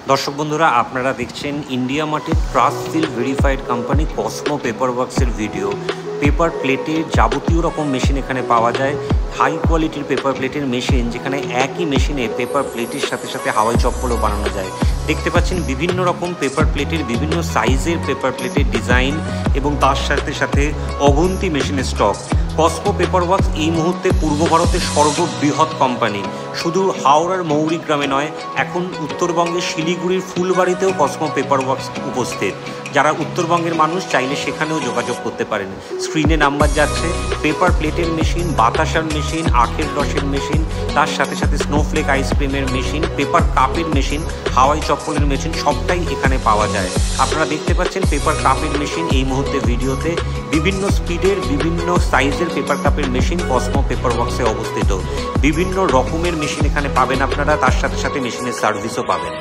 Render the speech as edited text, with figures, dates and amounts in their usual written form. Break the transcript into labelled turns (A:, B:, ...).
A: दर्शक बंधुरा आपनारा देखছেন इंडिया मार्टेर trust seal verified company Cosmo paper वर्क्सের भिडियो। पेपर प्लेटेर जाबतीय रकम मेशिन एखाने पाওয়া যায়। हाई क्वालिटिर पेपर प्लेटेर मेशिन जेखाने एक ही मेशिने पेपर प्लेटेर साथे साथे हावाई चप्पलও बानानो যায়। देखते पाচ্ছেন विभिन्न रकम पेपर प्लेटेर विभिन्न साइजेर पेपर प्लेटेर डिजाइन एबं तार साथे साथे अगन्ती मेशिনের स्टक। कসমो पेपर वर्क्स এই মুহূর্তে পূর্ব ভারতের সর্ববৃহৎ কোম্পানি। শুধু হাওড়ার মৌরিগ্রামে নয়, এখন উত্তরবঙ্গের শিলিগুড়ির ফুলবাড়িতেও কসমো পেপার ওয়ার্কস উপস্থিত। যারা উত্তরবঙ্গের মানুষ চাইলে সেখানেও যোগাযোগ করতে পারেন। স্ক্রিনে নাম্বার যাচ্ছে। পেপার প্লেটের মেশিন, বাতাসার মেশিন, আখের রসের মেশিন, তার সাথে সাথে স্নোফ্লেক আইসক্রিমের মেশিন, পেপার কাপের মেশিন, হাওয়াই চপ্পলের মেশিন সবটাই এখানে পাওয়া যায়। আপনারা দেখতে পাচ্ছেন পেপার কাপের মেশিন এই মুহূর্তে ভিডিওতে। বিভিন্ন স্পিডের বিভিন্ন সাইজের পেপার কাপের মেশিন কসমো পেপার ওয়ার্কসে অবস্থিত। বিভিন্ন রকমের মেশিন এখানে পাবেন আপনারা, তার সাথে সাথে মেশিনের সার্ভিসও পাবেন।